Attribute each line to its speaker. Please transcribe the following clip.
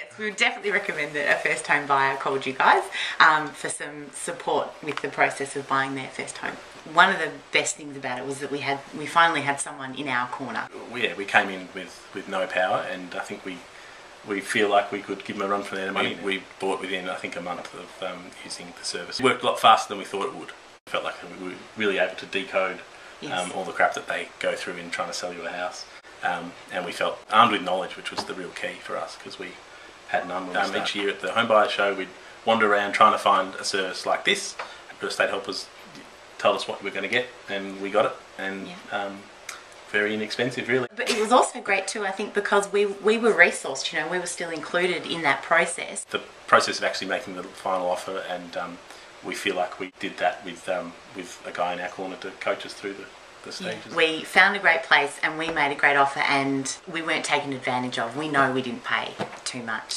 Speaker 1: Yes, we would definitely recommend that a first home buyer called you guys for some support with the process of buying their first home. One of the best things about it was that we finally had someone in our corner.
Speaker 2: Yeah, we came in with no power, and I think we feel like we could give them a run for their money. We bought within, I think, a month of using the service. It worked a lot faster than we thought it would. It felt like we were really able to decode all the crap that they go through in trying to sell you a house. And we felt armed with knowledge, which was the real key for us, because we had none. Each year at the Home Buyer Show, we'd wander around trying to find a service like this. Real estate helpers told us what we were going to get, and we got it. And very inexpensive, really. But
Speaker 1: it was also great too, I think, because we were resourced. You know, we were still included in that process.
Speaker 2: The process of actually making the final offer, and we feel like we did that with a guy in our corner to coach us through the stages.
Speaker 1: Yeah. We found a great place and we made a great offer, and we weren't taken advantage of. We know we didn't pay too much.